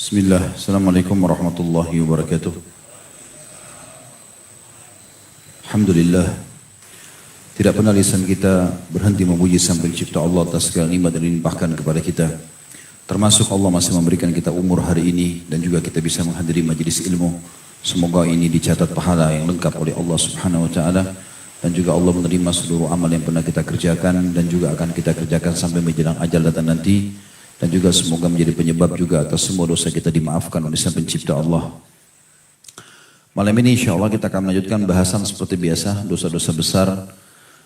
Bismillah, Assalamualaikum warahmatullahi wabarakatuh. Alhamdulillah, tidak pernah lisan kita berhenti memuji Sang Pencipta Allah atas segala nikmat yang dilimpahkan kepada kita. Termasuk Allah masih memberikan kita umur hari ini dan juga kita bisa menghadiri majelis ilmu. Semoga ini dicatat pahala yang lengkap oleh Allah Subhanahu wa taala dan juga Allah menerima seluruh amal yang pernah kita kerjakan dan juga akan kita kerjakan sampai menjelang ajal datang nanti. Dan juga semoga menjadi penyebab juga atas semua dosa kita dimaafkan oleh Sang Pencipta Allah. Malam ini insya Allah kita akan melanjutkan bahasan seperti biasa, dosa-dosa besar.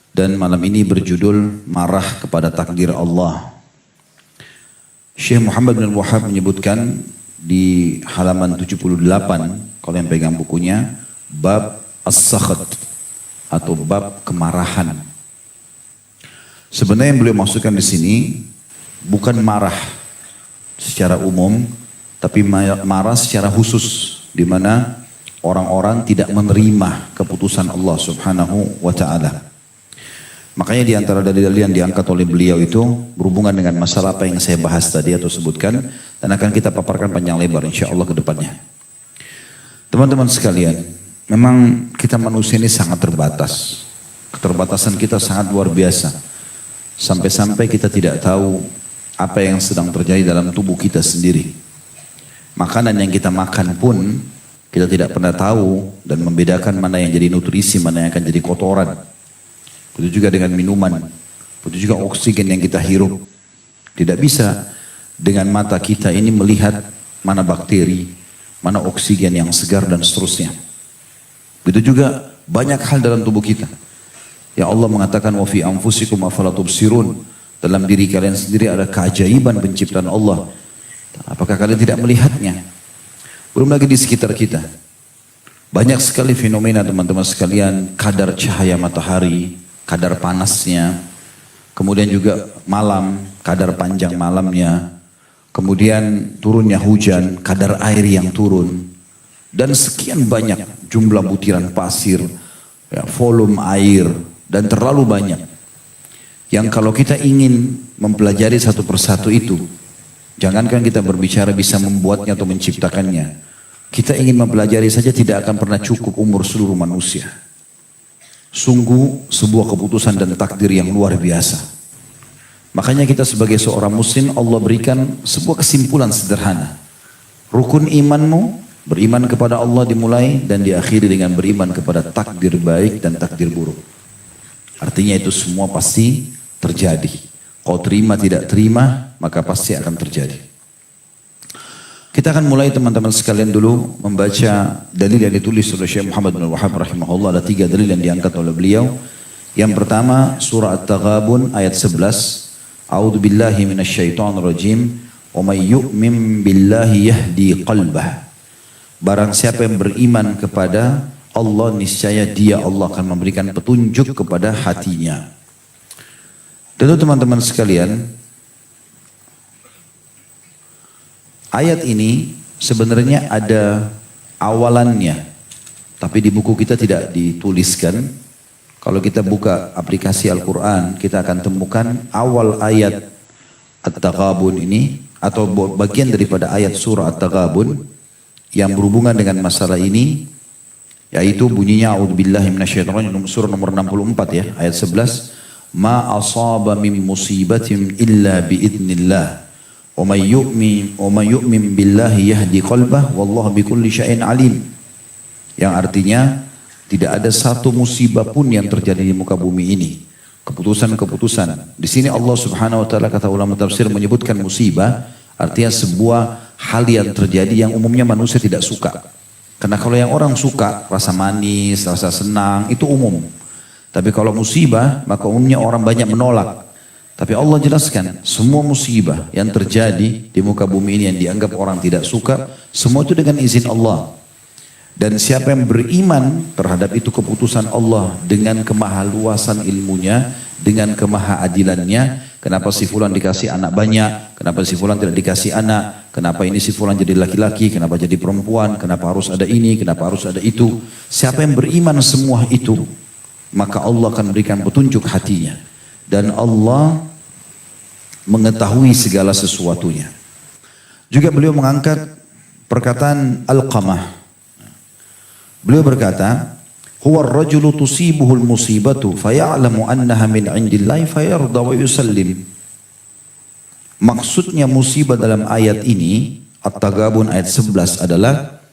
Dan malam ini berjudul Marah kepada Takdir Allah. Syekh Muhammad bin Wahab menyebutkan di halaman 78, kalau yang pegang bukunya, bab as-sakhat atau bab kemarahan. Sebenarnya yang beliau maksudkan di sini bukan marah secara umum, tapi marah secara khusus, di mana orang-orang tidak menerima keputusan Allah Subhanahu wa taala. Makanya di antara dalil-dalil yang diangkat oleh beliau itu berhubungan dengan masalah apa yang saya bahas tadi atau sebutkan, dan akan kita paparkan panjang lebar insya-Allah ke depannya. Teman-teman sekalian, memang kita manusia ini sangat terbatas. Keterbatasan kita sangat luar biasa. Sampai-sampai kita tidak tahu apa yang sedang terjadi dalam tubuh kita sendiri. Makanan yang kita makan pun kita tidak pernah tahu dan membedakan mana yang jadi nutrisi, mana yang akan jadi kotoran. Begitu juga dengan minuman, begitu juga oksigen yang kita hirup. Tidak bisa dengan mata kita ini melihat mana bakteri, mana oksigen yang segar dan seterusnya. Begitu juga banyak hal dalam tubuh kita. Ya Allah mengatakan wa fi anfusikum afala tubsirun. Dalam diri kalian sendiri ada keajaiban penciptaan Allah. Apakah kalian tidak melihatnya? Belum lagi di sekitar kita. Banyak sekali fenomena teman-teman sekalian. Kadar cahaya matahari, kadar panasnya. Kemudian juga malam, kadar panjang malamnya. Kemudian turunnya hujan, kadar air yang turun. Dan sekian banyak jumlah butiran pasir, ya, volume air, dan terlalu banyak. Yang kalau kita ingin mempelajari satu persatu itu, jangankan kita berbicara bisa membuatnya atau menciptakannya. Kita ingin mempelajari saja tidak akan pernah cukup umur seluruh manusia. Sungguh sebuah keputusan dan takdir yang luar biasa. Makanya kita sebagai seorang muslim Allah berikan sebuah kesimpulan sederhana. Rukun imanmu, beriman kepada Allah dimulai dan diakhiri dengan beriman kepada takdir baik dan takdir buruk. Artinya itu semua pasti terjadi. Kau terima tidak terima, maka pasti akan terjadi. Kita akan mulai teman-teman sekalian dulu membaca dalil yang ditulis oleh Syekh Muhammad bin Wahab rahimahullah. Ada 3 dalil yang diangkat oleh beliau. Yang pertama surah At-Taghabun ayat 11. A'udzu billahi minasyaitonir rajim. Wa may yu'min billahi yahdi qalbah. Barang siapa yang beriman kepada Allah, niscaya dia Allah akan memberikan petunjuk kepada hatinya. Tentu teman-teman sekalian, ayat ini sebenarnya ada awalannya, tapi di buku kita tidak dituliskan. Kalau kita buka aplikasi Al-Quran, kita akan temukan awal ayat At-Taghabun ini, atau bagian daripada ayat surah At-Taghabun yang berhubungan dengan masalah ini, yaitu bunyinya a'udzubillahi minasyaitonir rajim, surah nomor 64 ya, ayat 11. Ma asaba min musibatin illa biidznillah wa may yu'min billahi yahdi qalbah wallahu bikulli syai'in alim. Yang artinya tidak ada satu musibah pun yang terjadi di muka bumi ini. Keputusan-keputusan. Di sini Allah Subhanahu wa taala, kata ulama tafsir, menyebutkan musibah artinya sebuah hal yang terjadi yang umumnya manusia tidak suka. Karena kalau yang orang suka, rasa manis, rasa senang, itu umum. Tapi kalau musibah, maka umumnya orang banyak menolak. Tapi Allah jelaskan, semua musibah yang terjadi di muka bumi ini yang dianggap orang tidak suka, semua itu dengan izin Allah. Dan siapa yang beriman terhadap itu keputusan Allah dengan kemahaluasan ilmunya, dengan kemahaadilannya, kenapa si fulan dikasih anak banyak, kenapa si fulan tidak dikasih anak, kenapa ini si fulan jadi laki-laki, kenapa jadi perempuan, kenapa harus ada ini, kenapa harus ada itu. Siapa yang beriman semua itu, maka Allah akan berikan petunjuk hatinya. Dan Allah mengetahui segala sesuatunya. Juga beliau mengangkat perkataan Alqamah. Beliau berkata, huwa ar-rajulu tusibuhul musibatu faya'lamu annaha min 'indillahi fayarda wa yusallim. Maksudnya musibah dalam ayat ini, At-Taghabun ayat 11 adalah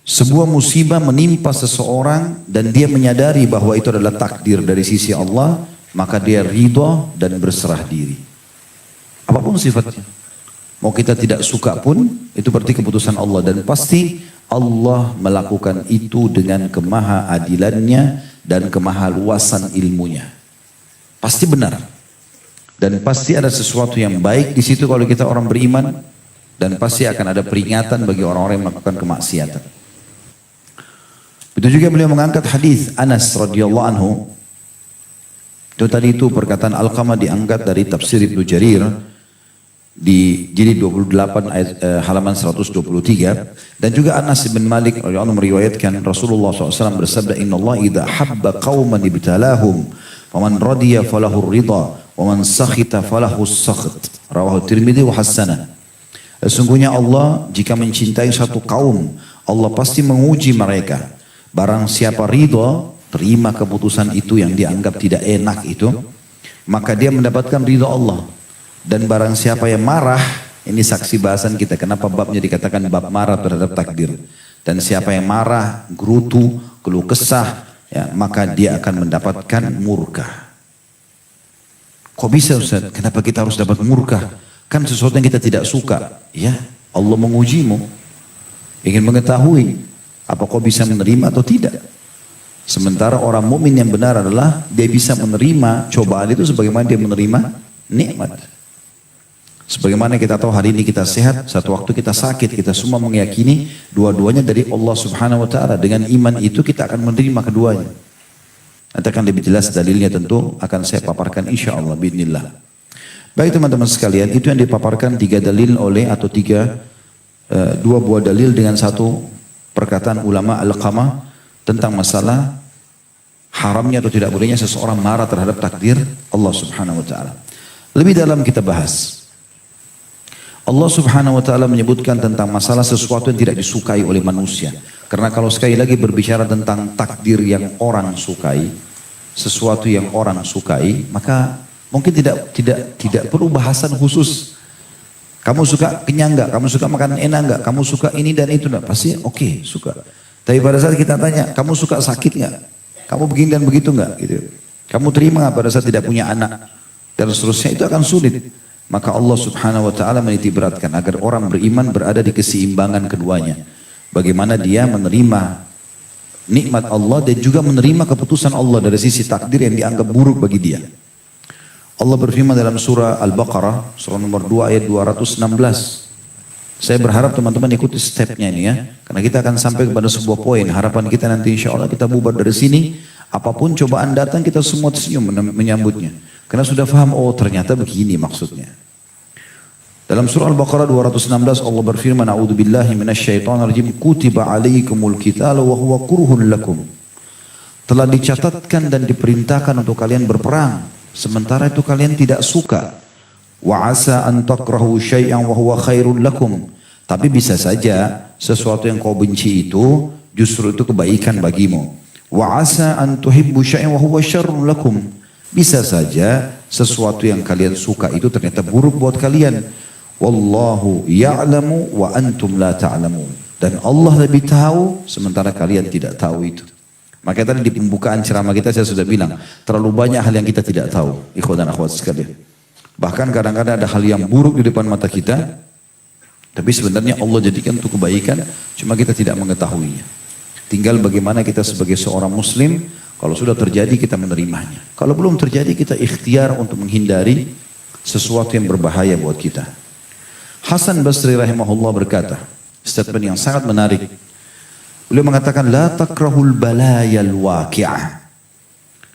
sebuah musibah menimpa seseorang dan dia menyadari bahwa itu adalah takdir dari sisi Allah, maka dia ridha dan berserah diri. Apapun sifatnya. Mau kita tidak suka pun, itu berarti keputusan Allah. Dan pasti Allah melakukan itu dengan kemaha-adilannya dan kemahaluasan ilmunya. Pasti benar. Dan pasti ada sesuatu yang baik di situ kalau kita orang beriman. Dan pasti akan ada peringatan bagi orang-orang yang melakukan kemaksiatan. Itu juga beliau mengangkat hadis Anas radhiyallahu anhu. Itu perkataan Alqamah diangkat dari tafsir Ibnu Jarir di jilid 28 ayat halaman 123, dan juga Anas bin Malik radhiyallahu anhu meriwayatkan Rasulullah SAW bersabda, Inna Allah idha habba qawman ibtalahum faman radiya falahu ridha wa man sakhita falahu sakhit. Rawahu Tirmidzi wa hasanah. Sesungguhnya Allah jika mencintai satu kaum, Allah pasti menguji mereka. Barang siapa ridha, terima keputusan itu yang dianggap tidak enak itu, maka dia mendapatkan ridha Allah. Dan barang siapa yang marah, ini saksi bahasan kita, kenapa babnya dikatakan bab marah terhadap takdir. Dan siapa yang marah, gerutu, keluh kesah, ya, maka dia akan mendapatkan murka. Kok bisa Ustaz? Kenapa kita harus dapat murka? Kan sesuatu yang kita tidak suka. Ya, Allah mengujimu. Ingin mengetahui, apa kau bisa menerima atau tidak? Sementara orang mukmin yang benar adalah dia bisa menerima cobaan itu sebagaimana dia menerima nikmat. Sebagaimana kita tahu hari ini kita sehat, satu waktu kita sakit, kita semua meyakini dua-duanya dari Allah Subhanahu wa taala. Dengan iman itu kita akan menerima keduanya. Nanti akan lebih jelas dalilnya tentu akan saya paparkan insyaallah biidznillah. Baik teman-teman sekalian, itu yang dipaparkan tiga dalil oleh atau dua buah dalil dengan satu perkataan ulama Alqamah tentang masalah haramnya atau tidak bolehnya seseorang marah terhadap takdir Allah Subhanahu wa taala. Lebih dalam kita bahas. Allah Subhanahu wa taala menyebutkan tentang masalah sesuatu yang tidak disukai oleh manusia. Karena kalau sekali lagi berbicara tentang takdir yang orang sukai, sesuatu yang orang sukai, maka mungkin tidak perlu bahasan khusus. Kamu suka kenyang enggak? Kamu suka makanan enak enggak? Kamu suka ini dan itu enggak? Pasti oke, suka. Tapi pada saat kita tanya, kamu suka sakit enggak? Kamu begini dan begitu enggak? Gitu. Kamu terima enggak pada saat tidak punya anak? Dan seterusnya, itu akan sulit. Maka Allah Subhanahu wa taala menitik beratkan agar orang beriman berada di keseimbangan keduanya. Bagaimana dia menerima nikmat Allah dan juga menerima keputusan Allah dari sisi takdir yang dianggap buruk bagi dia. Allah berfirman dalam surah Al-Baqarah, surah nomor 2 ayat 216. Saya berharap teman-teman ikuti stepnya ini ya. Karena kita akan sampai kepada sebuah poin. Harapan kita nanti insya Allah kita bubar dari sini. Apapun cobaan datang kita semua tersenyum menyambutnya. Karena sudah paham, oh ternyata begini maksudnya. Dalam surah Al-Baqarah 216 Allah berfirman, A'udzubillahi minasyaitonirrajim, kutiba alaikumul qitalu wa huwa kurhun lakum. Telah dicatatkan dan diperintahkan untuk kalian berperang, sementara itu kalian tidak suka. Wa asa an takrahu syai'an wa huwa khairul lakum. Tapi bisa saja sesuatu yang kau benci itu justru itu kebaikan bagimu. Wa asa an tuhibbu syai'an wa huwa syarrul lakum. Bisa saja sesuatu yang kalian suka itu ternyata buruk buat kalian. Wallahu ya'lamu wa antum la ta'lamun. Dan Allah lebih tahu sementara kalian tidak tahu itu. Maka tadi di pembukaan ceramah kita saya sudah bilang, terlalu banyak hal yang kita tidak tahu. Ikhwan dan akhwat sekalian. Bahkan kadang-kadang ada hal yang buruk di depan mata kita, tapi sebenarnya Allah jadikan untuk kebaikan, cuma kita tidak mengetahuinya. Tinggal bagaimana kita sebagai seorang muslim, kalau sudah terjadi kita menerimanya. Kalau belum terjadi kita ikhtiar untuk menghindari sesuatu yang berbahaya buat kita. Hasan Basri rahimahullah berkata, statement yang sangat menarik. Beliau mengatakan, la takrahul balayal waqi'ah.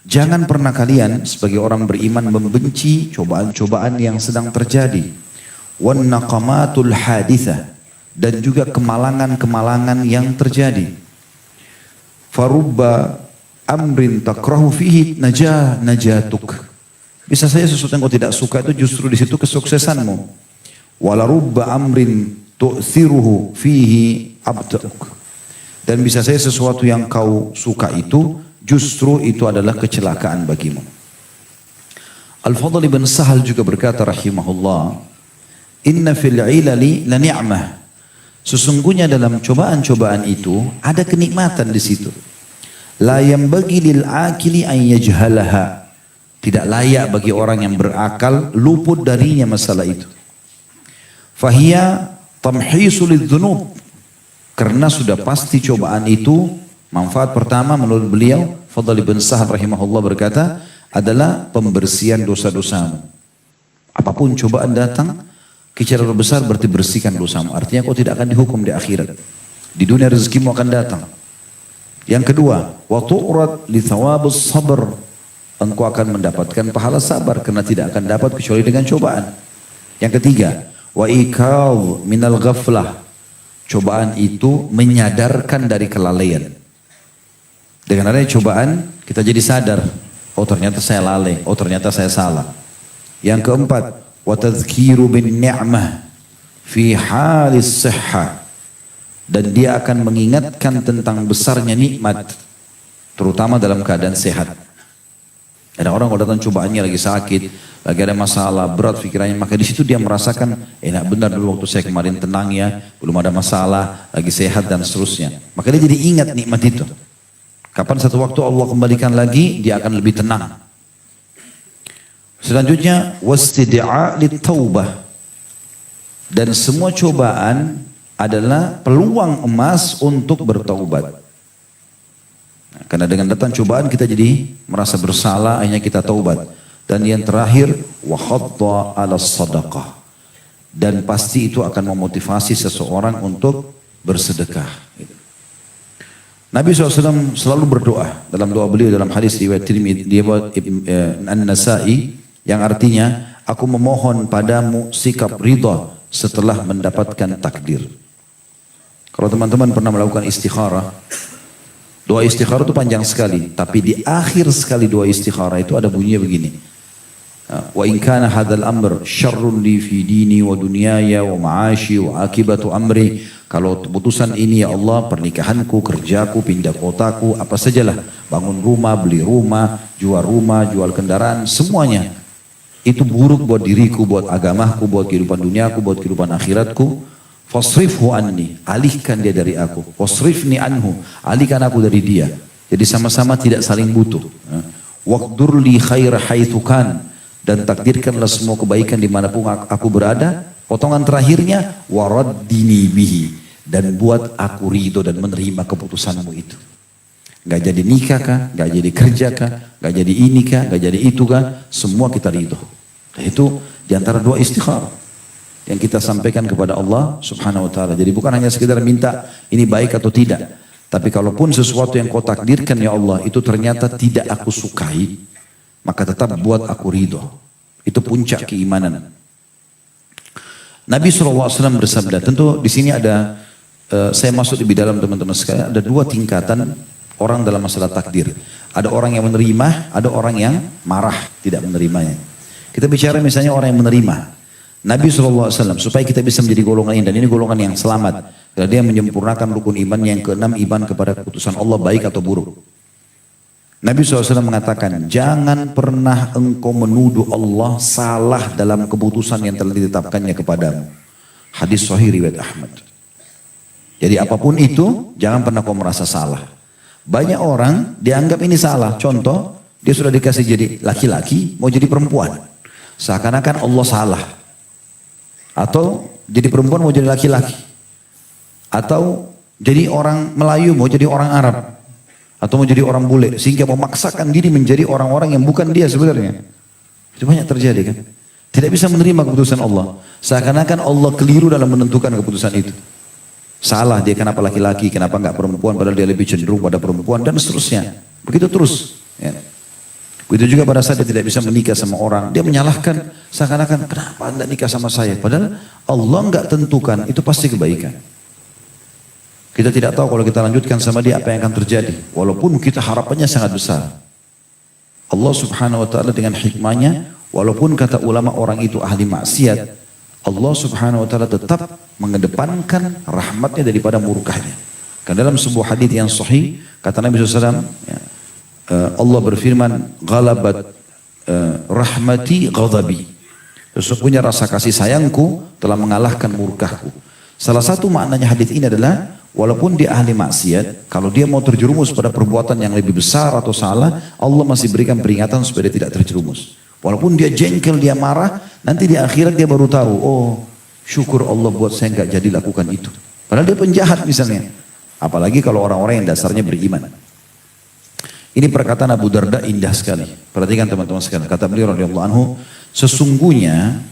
Jangan pernah kalian sebagai orang beriman membenci cobaan-cobaan yang sedang terjadi. Wan naqamatul hadithah. Dan juga kemalangan-kemalangan yang terjadi. Farubba amrin takrahu fihi najatuk. Bisa saja sesuatu yang kau tidak suka itu justru di situ kesuksesanmu. Walarubba amrin tu'thiruhu fihi abta'uk. Dan bisa saja sesuatu yang kau suka itu justru itu adalah kecelakaan bagimu. Al-Fadl ibn Sahal juga berkata rahimahullah, inna fil ilali la ni'mah. Sesungguhnya dalam cobaan-cobaan itu ada kenikmatan di situ. La yanbaghi lil akili an yajhalaha. Tidak layak bagi orang yang berakal luput darinya masalah itu. Fahiya tamhisu lidz-dzunub. Karena sudah pasti cobaan itu, manfaat pertama menurut beliau, Fadl ibn Sahal rahimahullah berkata, adalah pembersihan dosa-dosamu. Apapun cobaan datang, secara besar berarti bersihkan dosamu. Artinya kau tidak akan dihukum di akhirat. Di dunia rezekimu akan datang. Yang kedua, wa tu'rad li thawabus sabr. Engkau akan mendapatkan pahala sabar karena tidak akan dapat kecuali dengan cobaan. Yang ketiga, wa ikal minal ghaflah. Cobaan itu menyadarkan dari kelalaian. Dengan adanya cobaan, kita jadi sadar. Oh ternyata saya lalai, oh ternyata saya salah. Yang keempat, wa tadhkiru bin ni'mah fi halis sihha. Dan dia akan mengingatkan tentang besarnya nikmat, terutama dalam keadaan sehat. Ada orang kalau datang cobaannya lagi sakit, lagi ada masalah berat pikirannya, maka di situ dia merasakan enak benar dulu waktu saya kemarin tenang ya, belum ada masalah, lagi sehat dan seterusnya. Maka dia jadi ingat nikmat itu. Kapan satu waktu Allah kembalikan lagi, dia akan lebih tenang. Selanjutnya, wastida'a lit-taubah. Dan semua cobaan adalah peluang emas untuk bertaubat. Nah, karena dengan datang cobaan kita jadi merasa bersalah, akhirnya kita taubat. Dan yang terakhir, wa khadda 'ala sadaqah. Dan pasti itu akan memotivasi seseorang untuk bersedekah. Nabi SAW selalu berdoa dalam doa beliau dalam hadis riwayat Tirmidzi An-Nasa'i yang artinya aku memohon padamu sikap ridha setelah mendapatkan takdir. Kalau teman-teman pernah melakukan istikharah, doa istikharah itu panjang sekali, tapi di akhir sekali doa istikharah itu ada bunyinya begini. Wa in kana hadzal amr syarrun li fi dini wa dunyaya wa ma'ashi wa akibatu amri. Kalau keputusan ini ya Allah, pernikahanku, kerjaku, pindah kotaku, apa sajalah, bangun rumah, beli rumah, jual kendaraan, semuanya itu buruk buat diriku, buat agamaku, buat kehidupan duniaku, buat kehidupan akhiratku. Fasrifhu anni, alihkan dia dari aku. Fasrifni anhu, alihkan aku dari dia. Jadi sama-sama tidak saling butuh. Waqdur li khair haitsu kan, dan takdirkanlah semua kebaikan dimanapun aku berada. Potongan terakhirnya, waraddini bihi, dan buat aku ridho dan menerima keputusanmu itu. Gak jadi nikah kah, gak jadi kerja kah, gak jadi ini kah, gak jadi itu kah, semua kita ridho. Dan itu diantara doa istikharah yang kita sampaikan kepada Allah subhanahu wa ta'ala. Jadi bukan hanya sekedar minta ini baik atau tidak. Tapi kalaupun sesuatu yang kau takdirkan ya Allah itu ternyata tidak aku sukai, maka tetap buat aku ridho. Itu puncak keimanan. Nabi SAW bersabda, tentu di sini ada, saya masuk lebih dalam teman-teman sekalian, ada dua tingkatan orang dalam masalah takdir. Ada orang yang menerima, ada orang yang marah, tidak menerimanya. Kita bicara misalnya orang yang menerima. Nabi SAW, supaya kita bisa menjadi golongan ini, dan ini golongan yang selamat. Karena dia menyempurnakan rukun iman yang keenam, iman kepada keputusan Allah baik atau buruk. Nabi SAW mengatakan, jangan pernah engkau menuduh Allah salah dalam keputusan yang telah ditetapkannya kepadamu. Hadis sahih riwayat Ahmad. Jadi apapun itu, jangan pernah kau merasa salah. Banyak orang dianggap ini salah. Contoh, dia sudah dikasih jadi laki-laki, mau jadi perempuan. Seakan-akan Allah salah. Atau jadi perempuan mau jadi laki-laki. Atau jadi orang Melayu mau jadi orang Arab. Atau mau jadi orang bule, sehingga memaksakan diri menjadi orang-orang yang bukan dia sebenarnya. Itu banyak terjadi kan. Tidak bisa menerima keputusan Allah. Seakan-akan Allah keliru dalam menentukan keputusan itu. Salah dia kenapa laki-laki, kenapa enggak perempuan, padahal dia lebih cenderung pada perempuan dan seterusnya. Begitu terus. Ya. Begitu juga pada saat dia tidak bisa menikah sama orang, dia menyalahkan seakan-akan kenapa anda nikah sama saya. Padahal Allah enggak tentukan, itu pasti kebaikan. Kita tidak tahu kalau kita lanjutkan sama dia apa yang akan terjadi. Walaupun kita harapannya sangat besar. Allah subhanahu wa ta'ala dengan hikmahnya, walaupun kata ulama orang itu ahli maksiat, Allah subhanahu wa ta'ala tetap mengedepankan rahmatnya daripada murkahnya. Karena dalam sebuah hadis yang sahih, kata Nabi SAW, ya, Allah berfirman, "Ghalabat rahmati ghadabi." Sesungguhnya rasa kasih sayangku telah mengalahkan murkahku. Salah satu maknanya hadis ini adalah, walaupun dia ahli maksiat, kalau dia mau terjerumus pada perbuatan yang lebih besar atau salah, Allah masih berikan peringatan supaya dia tidak terjerumus. Walaupun dia jengkel, dia marah, nanti di akhirat dia baru tahu, oh syukur Allah buat saya nggak jadi lakukan itu. Padahal dia penjahat misalnya. Apalagi kalau orang-orang yang dasarnya beriman. Ini perkataan Abu Darda indah sekali. Perhatikan teman-teman sekalian. Kata beliau radhiyallahu anhu, sesungguhnya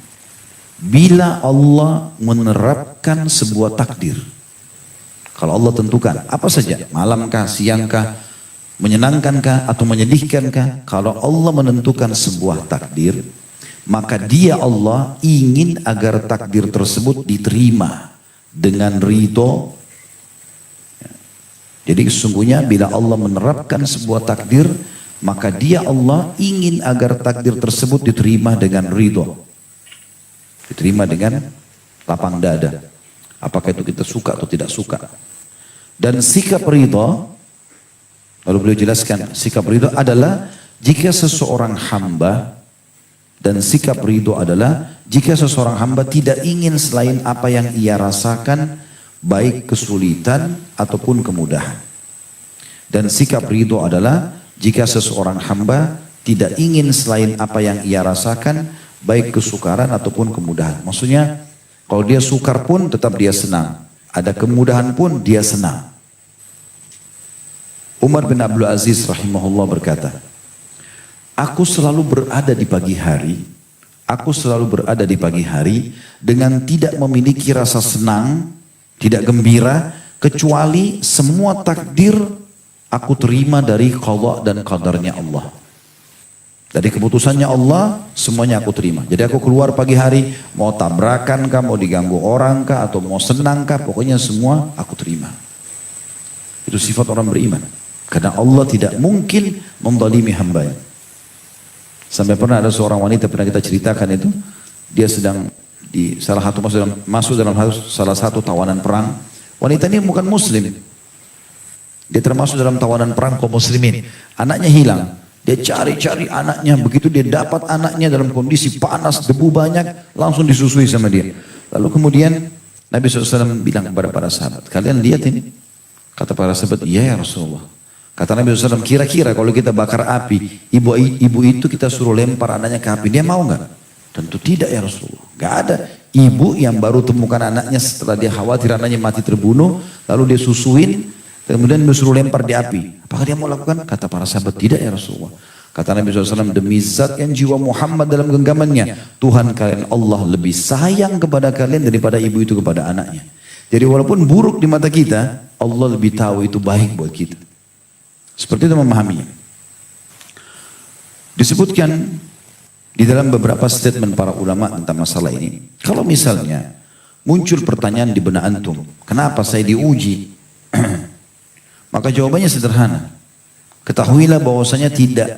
bila Allah menerapkan sebuah takdir, kalau Allah tentukan apa saja, malamkah, siangkah, menyenangkankah atau menyedihkankah, kalau Allah menentukan sebuah takdir, maka dia Allah ingin agar takdir tersebut diterima dengan ridho. Jadi sesungguhnya bila Allah menerapkan sebuah takdir, maka dia Allah ingin agar takdir tersebut diterima dengan ridho. Diterima dengan lapang dada. Apakah itu kita suka atau tidak suka. Dan sikap ridho, lalu beliau jelaskan, sikap ridho adalah jika seseorang hamba, dan sikap ridho adalah jika seseorang hamba tidak ingin selain apa yang ia rasakan, baik kesulitan ataupun kemudahan. Dan sikap ridho adalah jika seseorang hamba tidak ingin selain apa yang ia rasakan, baik kesukaran ataupun kemudahan. Maksudnya kalau dia sukar pun tetap dia senang, ada kemudahan pun dia senang. Umar bin Abdul Aziz rahimahullah berkata, aku selalu berada di pagi hari dengan tidak memiliki rasa senang, tidak gembira, kecuali semua takdir aku terima dari qadha dan qadarnya Allah. Dari keputusannya Allah, semuanya aku terima. Jadi aku keluar pagi hari, mau tabrakan kah, mau diganggu orang kah, atau mau senang kah, pokoknya semua aku terima. Itu sifat orang beriman. Karena Allah tidak mungkin menzalimi hambanya. Sampai pernah ada seorang wanita, pernah kita ceritakan itu, dia sedang di salah satu tawanan perang. Wanita ini bukan muslim. Dia termasuk dalam tawanan perang kaum muslimin. Anaknya hilang. Dia cari-cari anaknya. Begitu dia dapat anaknya dalam kondisi panas, debu banyak, langsung disusui sama dia. Lalu kemudian Nabi SAW bilang kepada para sahabat, kalian lihat ini? Kata para sahabat, iya ya Rasulullah. Kata Nabi SAW, kira-kira kalau kita bakar api, ibu itu kita suruh lempar anaknya ke api, dia mau nggak? Tentu tidak ya Rasulullah. Gak ada ibu yang baru temukan anaknya setelah dia khawatir anaknya mati terbunuh, lalu dia susuin, kemudian disuruh lempar di api. Apakah dia mau lakukan? Kata para sahabat, tidak ya Rasulullah. Kata Nabi SAW, demi zat yang jiwa Muhammad dalam genggamannya, Tuhan kalian Allah lebih sayang kepada kalian daripada ibu itu kepada anaknya. Jadi walaupun buruk di mata kita, Allah lebih tahu itu baik buat kita. Seperti itu memahaminya. Disebutkan di dalam beberapa statement para ulama tentang masalah ini. Kalau misalnya muncul pertanyaan di benak antum, kenapa saya diuji? Maka jawabannya sederhana. Ketahuilah bahwasanya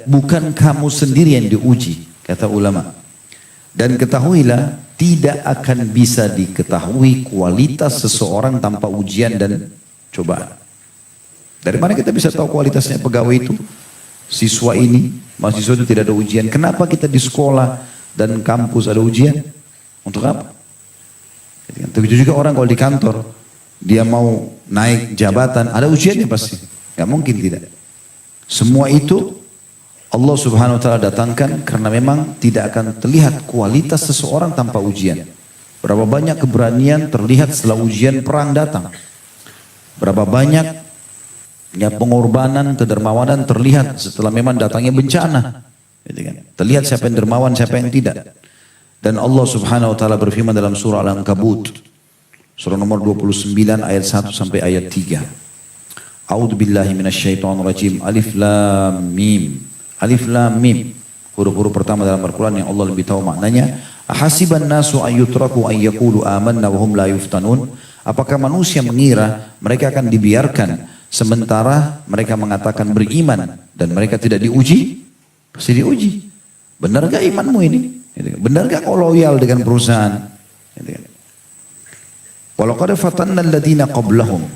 bukan kamu sendiri yang diuji, kata ulama. Dan ketahuilah tidak akan bisa diketahui kualitas seseorang tanpa ujian dan cobaan. Dari mana kita bisa tahu kualitasnya pegawai itu? Siswa ini, mahasiswa itu tidak ada ujian. Kenapa kita di sekolah dan kampus ada ujian? Untuk apa? Begitu juga orang kalau di kantor, dia mau naik jabatan, ada ujiannya pasti. Gak mungkin tidak. Semua itu Allah Subhanahu wa ta'ala datangkan karena memang tidak akan terlihat kualitas seseorang tanpa ujian. Berapa banyak keberanian terlihat setelah ujian perang datang. Berapa banyak pengorbanan, kedermawanan terlihat setelah memang datangnya bencana. Terlihat siapa yang dermawan, siapa yang tidak. Dan Allah Subhanahu wa ta'ala berfirman dalam surah Al-Ankabut, surah nomor 29 ayat 1 sampai ayat 3. A'udzu billahi minasyaitonir rajim. Alif lam mim. Alif lam mim. Huruf-huruf pertama dalam Al-Qur'an yang Allah lebih tahu maknanya. Ahasiban nasu an yutraku an yaqulu amanna wa hum la yuftanun. Apakah manusia mengira mereka akan dibiarkan sementara mereka mengatakan beriman dan mereka tidak diuji? Pasti diuji. Benar gak imanmu ini? Benar gak kau loyal dengan perusahaan? Gitu kan. Walaqad fatanna alladziina qablahum,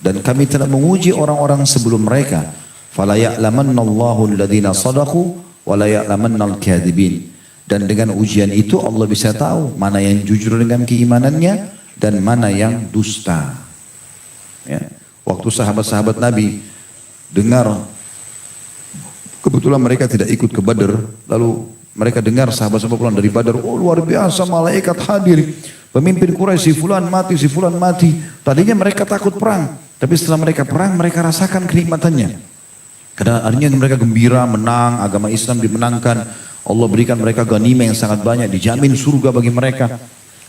dan kami telah menguji orang-orang sebelum mereka. Fala ya'lamannallahu alladziina shadaqu wa la ya'lamannal kadhibin. Dan dengan ujian itu Allah bisa tahu mana yang jujur dengan keimanannya dan mana yang dusta. Ya. Waktu sahabat-sahabat Nabi dengar, kebetulan mereka tidak ikut ke Badar, lalu mereka dengar sahabat-sahabat pulang dari Badar, oh luar biasa malaikat hadir, pemimpin Quraisy si fulan mati, si fulan mati. Tadinya mereka takut perang, tapi setelah mereka perang mereka rasakan kenikmatannya. Karena artinya mereka gembira, menang, agama Islam dimenangkan, Allah berikan mereka ghanimah yang sangat banyak, dijamin surga bagi mereka.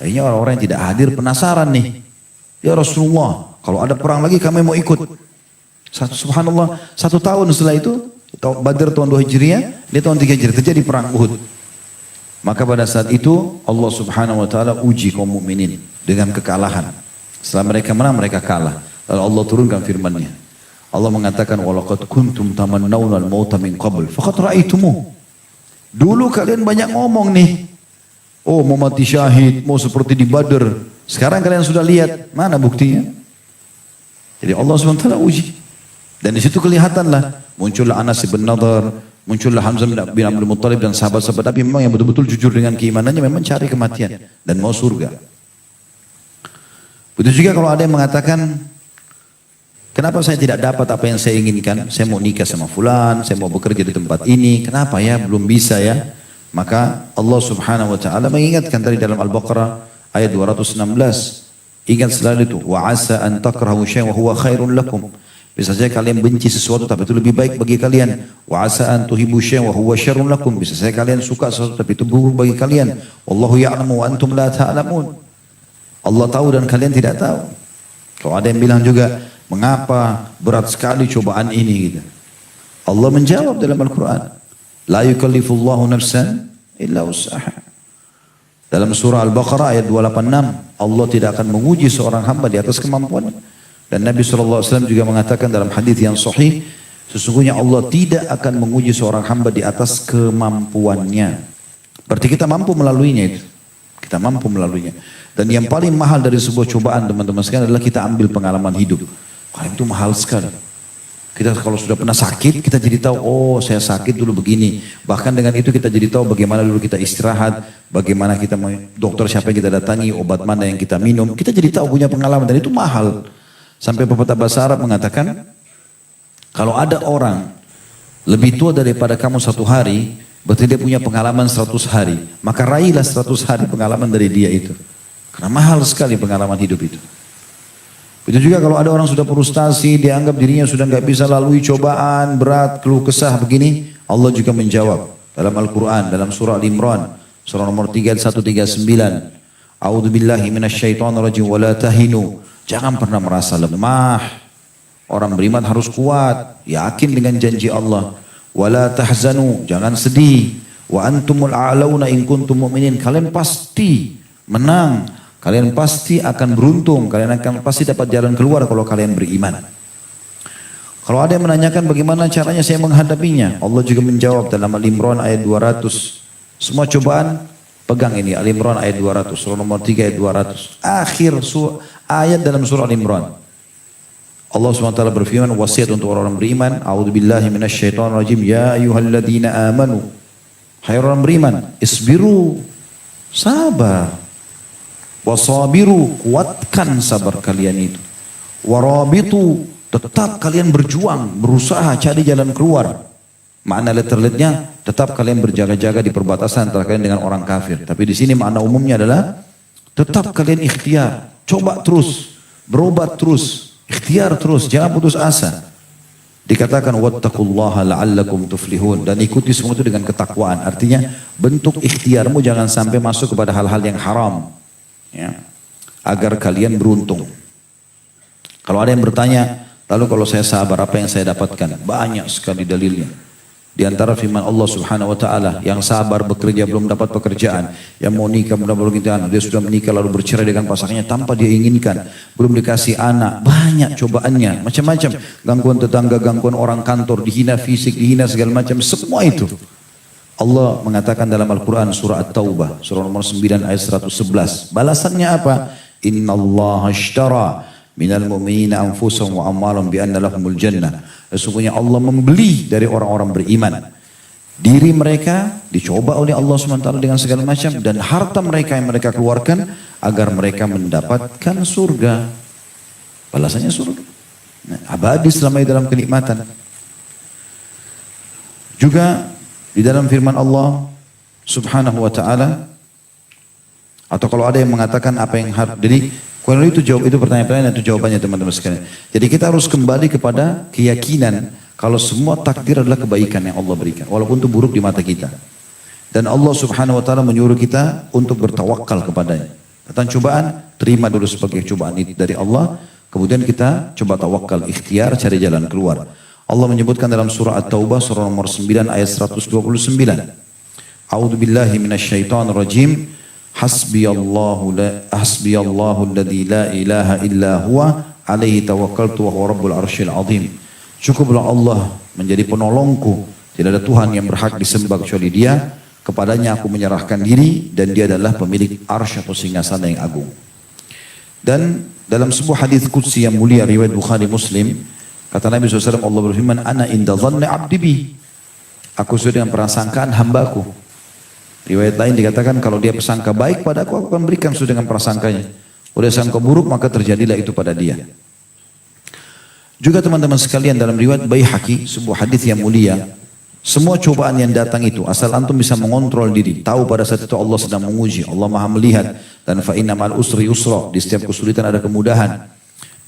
Akhirnya orang-orang yang tidak hadir penasaran nih, ya Rasulullah, kalau ada perang lagi kami mau ikut. Subhanallah, 1 tahun setelah itu, Badar tahun 2 Hijriah, di tahun 3 Hijriah terjadi perang Uhud. Maka pada saat itu Allah Subhanahu wa taala uji kaum mukminin dengan kekalahan. Setelah mereka menang, mereka kalah. Lalu Allah turunkan firman-Nya. Allah mengatakan, walaqad kuntum tamannawna al-mauta min qabl faqad ra'aitumuh. Dulu kalian banyak ngomong nih, oh mau mati syahid, mau seperti di Badar. Sekarang kalian sudah lihat, mana buktinya? Jadi Allah SWT uji. Dan di situ kelihatanlah, muncullah Anas bin Nadhr, muncullah Hamzah bin Abdul Muttalib dan sahabat-sahabat Nabi memang yang betul-betul jujur dengan keimanannya, memang cari kematian dan mau surga. Begitu juga kalau ada yang mengatakan, kenapa saya tidak dapat apa yang saya inginkan? Saya mau nikah sama fulan, saya mau bekerja di tempat ini, kenapa ya belum bisa ya? Maka Allah Subhanahu wa taala mengingatkan tadi dalam Al-Baqarah ayat 216. Ingat selalu itu, wa asa an takrahu syai'an wa huwa khairun lakum. Bisa saja kalian benci sesuatu tapi itu lebih baik bagi kalian. Wa asa an tuhibbu syai'an wa huwa syarrun lakum. Bisa saja kalian suka sesuatu tapi itu buruk bagi kalian. Wallahu ya'lamu wa antum la ta'lamun. Allah tahu dan kalian tidak tahu. Kalau ada yang bilang juga, mengapa berat sekali cobaan ini gitu. Allah menjawab dalam Al-Quran, la yukallifullahu nafsan illa wus'aha. Dalam surah Al-Baqarah ayat 286, Allah tidak akan menguji seorang hamba di atas kemampuannya. Dan Nabi SAW juga mengatakan dalam hadis yang sahih, sesungguhnya Allah tidak akan menguji seorang hamba di atas kemampuannya. Berarti kita mampu melaluinya itu. Kita mampu melaluinya. Dan yang paling mahal dari sebuah cobaan teman-teman sekalian adalah kita ambil pengalaman hidup. Karena itu mahal sekali. Kita kalau sudah pernah sakit, kita jadi tahu, oh saya sakit dulu begini. Bahkan dengan itu kita jadi tahu bagaimana dulu kita istirahat, bagaimana kita dokter siapa yang kita datangi, obat mana yang kita minum. Kita jadi tahu punya pengalaman dan itu mahal. Sampai pepatah bahasa Arab mengatakan, kalau ada orang lebih tua daripada kamu 1 hari, berarti dia punya pengalaman 100 hari. Maka raihlah 100 hari pengalaman dari dia itu. Karena mahal sekali pengalaman hidup itu. Itu juga kalau ada orang sudah frustasi, dia anggap dirinya sudah nggak bisa lalui cobaan, berat, keluh kesah begini, Allah juga menjawab dalam Al-Quran, dalam surah Al-Imran, surah nomor 3139. A'udzubillahi minasyaitonirrajim wa la tahinu. Jangan pernah merasa lemah. Orang beriman harus kuat, yakin dengan janji Allah. Wa la tahzanu, jangan sedih. Wa antumul a'launa in kuntum mu'minin. Kalian pasti menang. Kalian pasti akan beruntung, kalian akan pasti dapat jalan keluar kalau kalian beriman. Kalau ada yang menanyakan bagaimana caranya saya menghadapinya, Allah juga menjawab dalam Al-Imran ayat 200. Semua cobaan, pegang ini Al-Imran ayat 200, surah nomor 3 ayat 200. Akhir ayat dalam surah Al-Imran. Allah SWT berfirman, wasiat untuk orang-orang beriman, a'udzubillahi minasyaitonirrajim, ya ayyuhalladzina amanu. Hai orang beriman, isbiru, sabar. Wasabiru, kuatkan sabar kalian itu. Warabitu, tetap kalian berjuang, berusaha cari jalan keluar. Makna letterletnya, tetap kalian berjaga-jaga di perbatasan antara kalian dengan orang kafir. Tapi di sini makna umumnya adalah, tetap kalian ikhtiar, coba terus, berobat terus, ikhtiar terus, jangan putus asa. Dikatakan wattaqullaha la'allakum tuflihun, dan ikuti semua itu dengan ketakwaan. Artinya bentuk ikhtiarmu jangan sampai masuk kepada hal-hal yang haram. Ya, agar kalian beruntung. Kalau ada yang bertanya, lalu kalau saya sabar apa yang saya dapatkan? Banyak sekali dalilnya. Di antara firman Allah Subhanahu wa taala, yang sabar bekerja belum dapat pekerjaan, yang mau nikah belum dapat pekerjaan, dia sudah menikah lalu bercerai dengan pasangannya tanpa dia inginkan, belum dikasih anak, banyak cobaannya, macam-macam, gangguan tetangga, gangguan orang kantor, dihina fisik, dihina segala macam, semua itu. Allah mengatakan dalam Al-Quran surah At-Taubah, surah nomor 9 ayat 111. Balasannya apa? Inna Allah ashtara minal mu'minina anfusahum wa amwalahum bi anna lahumul jannah. Sesungguhnya Allah membeli dari orang-orang beriman diri mereka, dicoba oleh Allah SWT dengan segala macam, dan harta mereka yang mereka keluarkan agar mereka mendapatkan surga. Balasannya surga. Nah, abadi selama dalam kenikmatan. Juga di dalam firman Allah Subhanahu wa taala, atau kalau ada yang mengatakan apa yang harus, jadi kalau itu jawab, itu pertanyaan-pertanyaan, itu jawabannya teman-teman sekalian. Jadi kita harus kembali kepada keyakinan kalau semua takdir adalah kebaikan yang Allah berikan, walaupun itu buruk di mata kita. Dan Allah Subhanahu wa taala menyuruh kita untuk bertawakal kepadanya. Datang cobaan, terima dulu sebagai cobaan itu dari Allah, kemudian kita coba tawakal, ikhtiar, cari jalan keluar. Allah menyebutkan dalam surah At-Taubah surah nomor 9 ayat 129. A'udzu billahi minasyaitonir rajim. Hasbiyallahu alladzi la ilaha illa huwa alaihi tawakkaltu wa huwa rabbul arsyil azim. Cukuplah Allah menjadi penolongku, tidak ada Tuhan yang berhak disembah kecuali Dia. Kepadanya aku menyerahkan diri dan Dia adalah pemilik arsy atau singgasana yang agung. Dan dalam sebuah hadis qudsi yang mulia riwayat Bukhari Muslim, kata Nabi SAW, Allah berfirman, Ana inda dhanni abdi bi. Aku sesuai dengan prasangkaan hambaku. Riwayat lain dikatakan, kalau dia persangka baik padaku, aku akan berikan sesuai dengan prasangkanya. Udah sangka buruk, maka terjadilah itu pada dia. Juga teman-teman sekalian, dalam riwayat Baihaqi, sebuah hadis yang mulia, semua cobaan yang datang itu, asal antum bisa mengontrol diri, tahu pada saat itu Allah sedang menguji, Allah maha melihat, dan fa inna ma'al usri yusra, di setiap kesulitan ada kemudahan.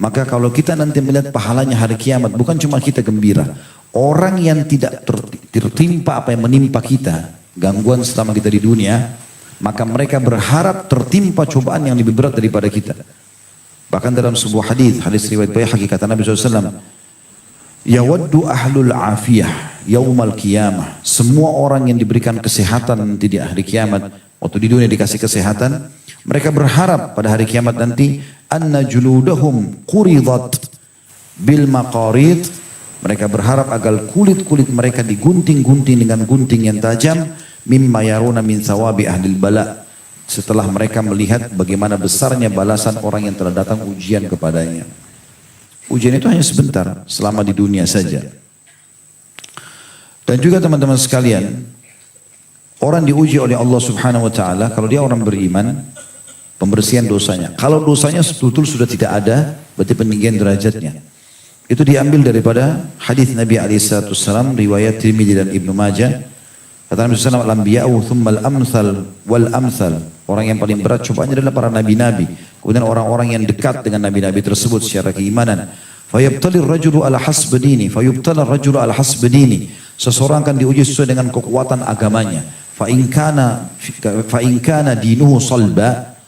Maka kalau kita nanti melihat pahalanya hari kiamat, bukan cuma kita gembira. Orang yang tidak tertimpa apa yang menimpa kita, gangguan selama kita di dunia, maka mereka berharap tertimpa cobaan yang lebih berat daripada kita. Bahkan dalam sebuah hadis riwayat Baihaqi, kata Nabi SAW, yawaddu ahlul afiyah yaumal qiyamah. Semua orang yang diberikan kesehatan nanti di hari kiamat, waktu di dunia dikasih kesehatan, mereka berharap pada hari kiamat nanti, anna juludahum quridat bil maqarid. Mereka berharap agar kulit-kulit mereka digunting-gunting dengan gunting yang tajam, mimma yaruna min thawabi ahlil bala. Setelah mereka melihat bagaimana besarnya balasan orang yang telah datang ujian kepadanya. Ujian itu hanya sebentar, selama di dunia saja. Dan juga teman-teman sekalian, orang diuji oleh Allah Subhanahu wa taala, kalau dia orang beriman, pembersihan dosanya. Kalau dosanya betul sudah tidak ada, berarti peninggian derajatnya. Itu diambil daripada hadis Nabi SAW, riwayat Tirmidzi dan Ibnu Majah. Kata Nabi SAW, al-anbiya'u thummal amsal wal amsal. Orang yang paling berat cobaannya adalah para nabi-nabi. Kemudian orang-orang yang dekat dengan nabi-nabi tersebut secara keimanan. Fayabtali ar-rajulu ala hasbi dini, fayubtala ar-rajulu ala hasbi dini. Seseorang akan diuji sesuai dengan kekuatan agamanya. Fa in kana dinuhu salba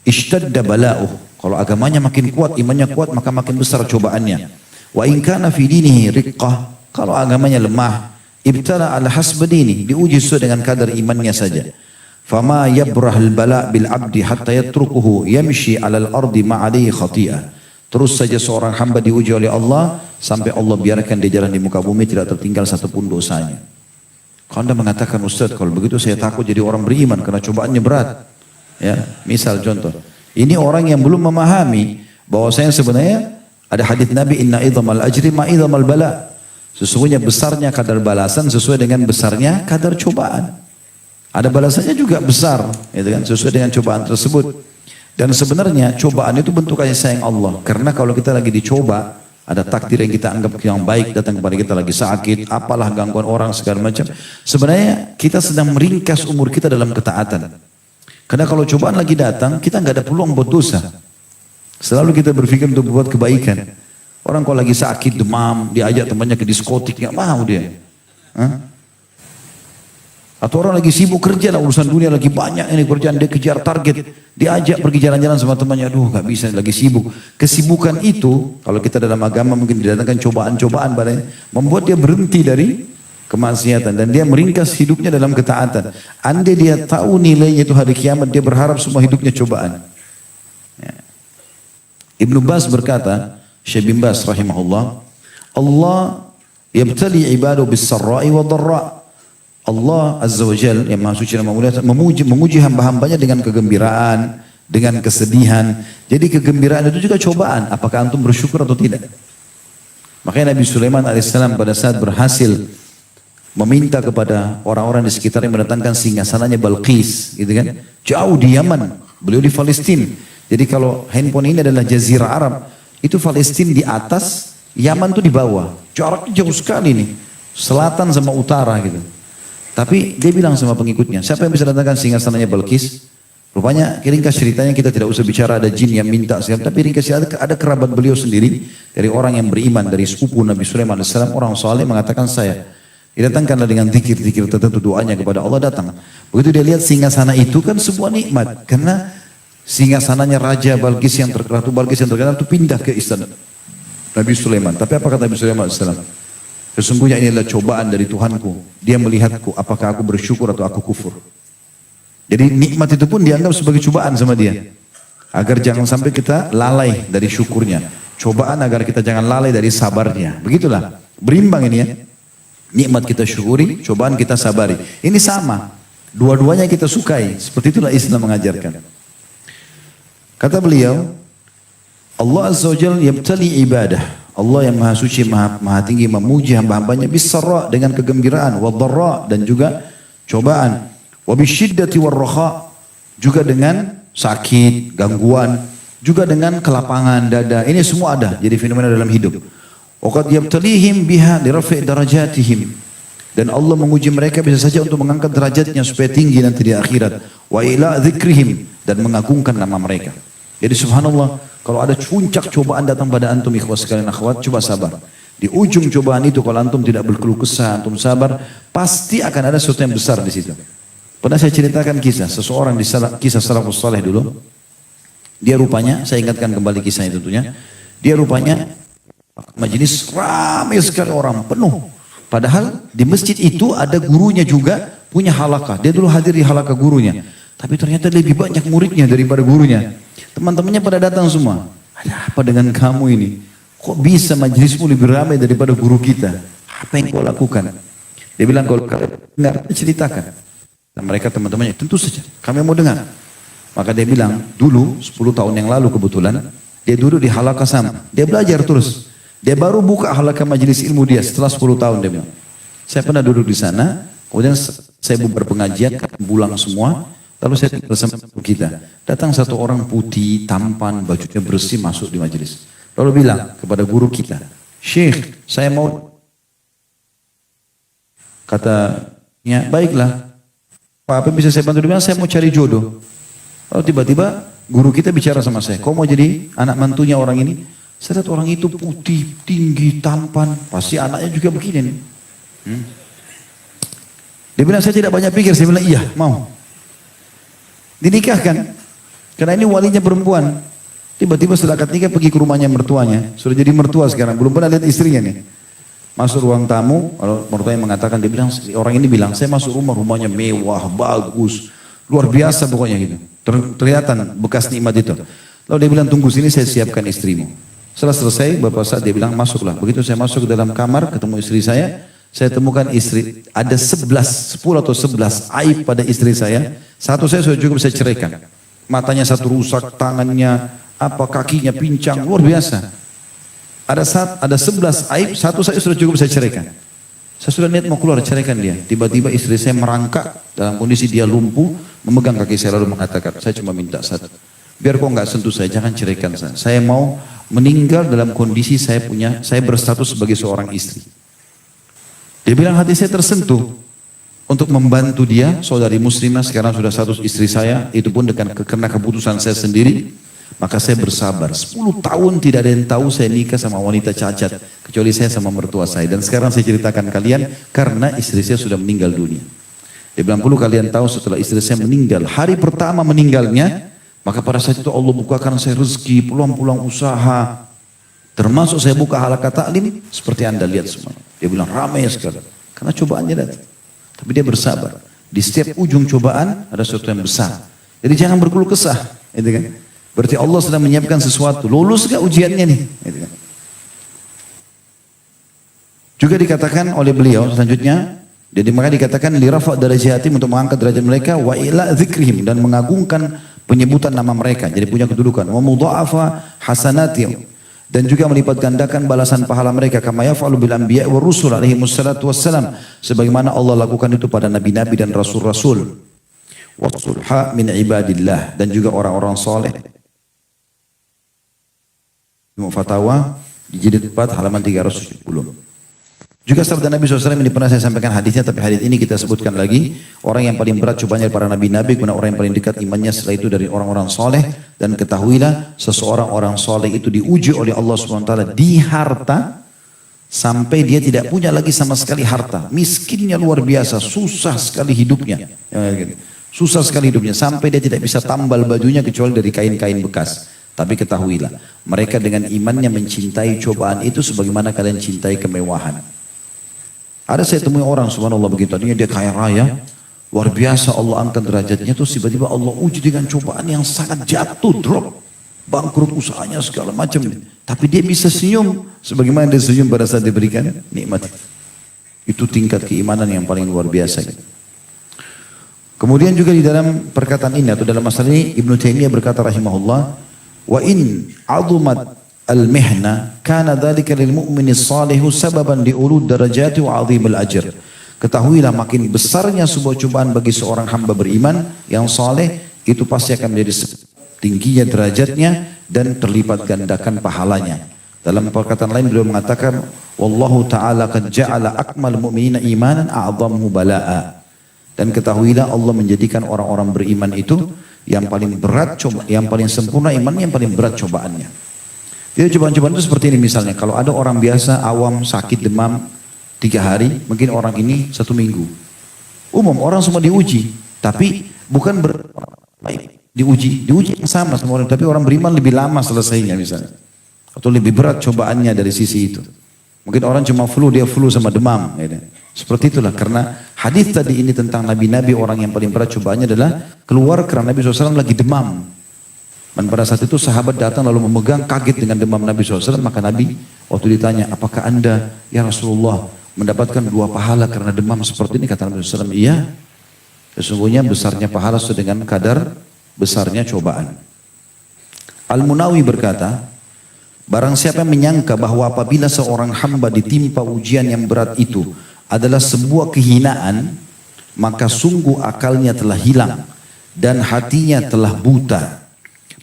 ishtadda bala'uh. Kalau agamanya makin kuat, imannya kuat, maka makin besar cobaannya. Wa in kana fi dinihi riqqah. Kalau agamanya lemah, ibtala ala hasbi dini, diuji sesuai dengan kadar imannya saja. Fama yabrahul bala bil abdi hatta yatrukuhu yamshi alal ardi ma'alihi khati'ah. Terus saja seorang hamba diuji oleh Allah sampai Allah biarkan dia jalan di muka bumi tidak tertinggal satupun dosanya. Kalau Anda mengatakan, Ustaz, kalau begitu saya takut jadi orang beriman karena cobaannya berat. Ya, misal contoh, ini orang yang belum memahami bahwasanya sebenarnya ada hadis Nabi, inna idhamal ajri ma idhamal bala. Sesungguhnya besarnya kadar balasan sesuai dengan besarnya kadar cobaan. Ada balasannya juga besar, gitu kan, sesuai dengan cobaan tersebut. Dan sebenarnya cobaan itu bentuk kasih sayang Allah. Karena kalau kita lagi dicoba, ada takdir yang kita anggap yang baik datang kepada kita, lagi sakit, apalah gangguan orang segala macam. Sebenarnya kita sedang meringkas umur kita dalam ketaatan. Karena kalau cobaan lagi datang, kita nggak ada peluang buat dosa. Selalu kita berpikir untuk berbuat kebaikan. Orang kalau lagi sakit, demam, diajak temannya ke diskotik, nggak mau dia. Hah? Atau orang lagi sibuk kerja lah, urusan dunia lagi banyak ini kerjaan, dia kejar target, diajak pergi jalan-jalan sama temannya, aduh nggak bisa, lagi sibuk. Kesibukan itu, kalau kita dalam agama mungkin didatangkan cobaan-cobaan padanya, membuat dia berhenti dari kemaksiatan dan dia meringkas hidupnya dalam ketaatan. Andai dia tahu nilainya itu hari kiamat, dia berharap semua hidupnya cobaan. Ya. Ibnu Baz berkata, Syekh bin Baz rahimahullah, Allah yabtali ibadu bis sarra'i wa dharra. Allah Azza wa Jal yang Maha Suci dan Maha Mulia menguji hamba-hambanya dengan kegembiraan, dengan kesedihan. Jadi kegembiraan itu juga cobaan. Apakah antum bersyukur atau tidak? Makanya Nabi Sulaiman alaihissalam pada saat berhasil meminta kepada orang-orang di sekitarnya mendatangkan singgasananya Balqis, gitu kan? Jauh di Yaman, beliau di Palestina. Jadi kalau handphone ini adalah Jazirah Arab, itu Palestina di atas, Yaman tuh di bawah. Jaraknya jauh sekali nih, selatan sama utara gitu. Tapi dia bilang sama pengikutnya, siapa yang bisa datangkan singgasananya Balqis? Rupanya ringkas ceritanya kita tidak usah bicara ada jin yang minta segala, tapi ringkas ada kerabat beliau sendiri dari orang yang beriman dari sepupu Nabi Sulaiman alaihissalam, orang saleh mengatakan saya didatangkanlah dengan zikir-zikir tertentu doanya kepada Allah datang. Begitu dia lihat singgasana itu kan sebuah nikmat karena singgasananya Raja Balqis yang Ratu Balqis yang terkenal itu pindah ke istana Nabi Sulaiman. Tapi apa kata Nabi Sulaiman alaihissalam? Sesungguhnya ini adalah cobaan dari Tuhanku. Dia melihatku apakah aku bersyukur atau aku kufur. Jadi nikmat itu pun dianggap sebagai cobaan sama dia. Agar jangan sampai kita lalai dari syukurnya. Cobaan agar kita jangan lalai dari sabarnya. Begitulah. Berimbang ini ya. Nikmat kita syukuri, cobaan kita sabari. Ini sama. Dua-duanya kita sukai. Seperti itulah Islam mengajarkan. Kata beliau, Allah Azza wa Jalla yabtali ibadah. Allah yang maha suci, maha tinggi memuji hamba-hambanya bisarra dengan kegembiraan, wadharra dan juga cobaan, wabisyiddati warraha juga dengan sakit, gangguan, juga dengan kelapangan dada. Ini semua ada jadi fenomena dalam hidup. Waqad yabtalihim biha lirafi' darajatihim. Dan Allah menguji mereka bisa saja untuk mengangkat derajatnya supaya tinggi nanti di akhirat. Wa ila dzikrihim dan mengagungkan nama mereka. Jadi subhanallah, kalau ada puncak cobaan datang pada antum ikhwas sekalian akhwat, coba sabar. Di ujung cobaan itu kalau antum tidak berkeluh kesah, antum sabar, pasti akan ada sesuatu yang besar di situ. Pernah saya ceritakan kisah seseorang di kisah salafus saleh dulu. Dia rupanya, saya ingatkan kembali kisahnya tentunya. Dia rupanya majelis ramai sekali orang, penuh. Padahal di masjid itu ada gurunya juga punya halakah. Dia dulu hadir di halakah gurunya. Tapi ternyata lebih banyak muridnya daripada gurunya. Teman-temannya pada datang semua. Ada apa dengan kamu ini? Kok bisa majelismu lebih ramai daripada guru kita? Apa yang kau lakukan? Dia bilang kalau kalian dengar, ceritakan. Dan mereka teman-temannya tentu saja kami mau dengar. Maka dia bilang dulu 10 tahun yang lalu kebetulan dia duduk di halaqah sama. Dia belajar terus. Dia baru buka halaqah majelis ilmu dia setelah 10 tahun dia bilang. Saya pernah duduk di sana. Kemudian saya bubar pengajian, pulang semua. Lalu saya tinggal sama kita. Datang satu orang putih, tampan, bajunya bersih masuk di majelis. Lalu bilang kepada guru kita, Syekh, saya mau. Katanya, baiklah. Apa bisa saya bantu? Dia bilang, saya mau cari jodoh. Lalu tiba-tiba guru kita bicara sama saya, kau mau jadi anak mantunya orang ini? Saya lihat orang itu putih, tinggi, tampan. Pasti anaknya juga begini nih. Dia bilang, saya tidak banyak pikir. Saya bilang, iya, mau. Dinikahkan. Karena ini walinya perempuan. Tiba-tiba setelah akad nikah pergi ke rumahnya mertuanya. Sudah jadi mertua sekarang. Belum pernah lihat istrinya nih. Masuk ruang tamu. Kalau mertuanya mengatakan, dia bilang, orang ini bilang, saya masuk rumahnya mewah, bagus. Luar biasa pokoknya gitu. Kelihatan bekas nikmat itu. Lalu dia bilang, tunggu sini saya siapkan istrimu. Setelah selesai, beberapa saat dia bilang, masuklah. Begitu saya masuk ke dalam kamar, ketemu istri saya temukan istri, ada 10 atau 11 aib pada istri saya. Satu saya sudah cukup saya ceraikan. Matanya satu rusak, tangannya, kakinya pincang, luar biasa. Ada 11 aib, satu saya sudah cukup saya ceraikan. Saya sudah niat mau keluar ceraikan dia. Tiba-tiba istri saya merangkak dalam kondisi dia lumpuh, memegang kaki saya lalu mengatakan, saya cuma minta satu. Biar kau nggak sentuh saya, jangan ceraikan saya. Saya mau meninggal dalam kondisi saya berstatus sebagai seorang istri. Dia bilang hati saya tersentuh untuk membantu dia, saudari muslimah sekarang sudah status istri saya, itu pun karena keputusan saya sendiri, maka saya bersabar. 10 tahun tidak ada yang tahu saya nikah sama wanita cacat, kecuali saya sama mertua saya. Dan sekarang saya ceritakan kalian, karena istri saya sudah meninggal dunia. Dia bilang, perlu kalian tahu setelah istri saya meninggal, hari pertama meninggalnya, maka pada saat itu Allah bukakan saya rezeki, peluang-peluang usaha, termasuk saya buka halaqah taklim, seperti anda lihat semua. Dia bilang ramai sekali. Karena cobaannya datang. Tapi dia bersabar. Di setiap ujung cobaan ada sesuatu yang besar. Jadi jangan berkeluh kesah. Gitu kan? Berarti Allah sedang menyiapkan sesuatu. Lulus gak ujiannya nih? Gitu kan? Juga dikatakan oleh beliau selanjutnya. Jadi maka dikatakan lirafa darajatim untuk mengangkat derajat mereka wa ila dzikrihim dan mengagungkan penyebutan nama mereka. Jadi punya kedudukan. Wa mudha'afa hasanatihim dan juga melipat gandakan balasan pahala mereka kama yaf'alu bil anbiya wa rusul alaihi wassalatu wassalam sebagaimana Allah lakukan itu pada nabi-nabi dan rasul-rasul. Wa sulha min ibadillah dan juga orang-orang saleh. Fatawa di jilid 4 halaman 370. Juga sabda Nabi SAW ini pernah saya sampaikan hadisnya, tapi hadis ini kita sebutkan lagi. Orang yang paling berat cobanya para nabi-nabi, kemudian orang yang paling dekat imannya setelah itu dari orang-orang soleh. Dan ketahuilah seseorang orang soleh itu diuji oleh Allah SWT di harta, sampai dia tidak punya lagi sama sekali harta. Miskinnya luar biasa, susah sekali hidupnya. Susah sekali hidupnya, sampai dia tidak bisa tambal bajunya kecuali dari kain-kain bekas. Tapi ketahuilah, mereka dengan imannya mencintai cobaan itu sebagaimana kalian cintai kemewahan. Ada saya temui orang subhanallah begitu, tadinya dia kaya raya, luar biasa Allah angkat derajatnya, terus tiba-tiba Allah uji dengan cobaan yang sangat jatuh, drop, bangkrut usahanya segala macam. Tapi dia bisa senyum, sebagaimana dia senyum pada saat diberikan nikmat. Itu tingkat keimanan yang paling luar biasa. Kemudian juga di dalam perkataan ini atau dalam masalah ini Ibnu Taimiyah berkata rahimahullah, wa in azumat al-mihna kana dzalika lil mu'mini shalihu sababan li ulud darajati wa 'azimil ajr. Ketahuilah makin besarnya sebuah cobaan bagi seorang hamba beriman yang saleh itu pasti akan menjadi tingginya derajatnya dan terlipat gandakan pahalanya. Dalam perkataan lain beliau mengatakan wallahu taala qad ja'ala akmal mu'minina imanan a'dhammu bala'a. Dan ketahuilah Allah menjadikan orang-orang beriman itu yang paling berat coba, yang paling sempurna imannya, yang paling berat cobaannya. Jadi cobaan-cobaan itu seperti ini misalnya, kalau ada orang biasa awam sakit demam 3 hari, mungkin orang ini 1 minggu. Umum orang semua diuji, tapi bukan diuji yang sama semua orang, tapi orang beriman lebih lama selesainya misalnya, atau lebih berat cobaannya dari sisi itu. Mungkin orang cuma flu, dia flu sama demam. Ya. Seperti itulah, karena hadis tadi ini tentang nabi-nabi orang yang paling berat cobaannya adalah keluar karena Nabi SAW lagi demam. Dan pada saat itu sahabat datang lalu memegang, kaget dengan demam Nabi SAW. Maka Nabi waktu ditanya, apakah anda ya Rasulullah mendapatkan 2 pahala karena demam seperti ini? Kata Nabi SAW, iya. Sesungguhnya besarnya pahala sesuai dengan kadar besarnya cobaan. Al-Munawi berkata, barang siapa yang menyangka bahwa apabila seorang hamba ditimpa ujian yang berat itu adalah sebuah kehinaan, maka sungguh akalnya telah hilang dan hatinya telah buta.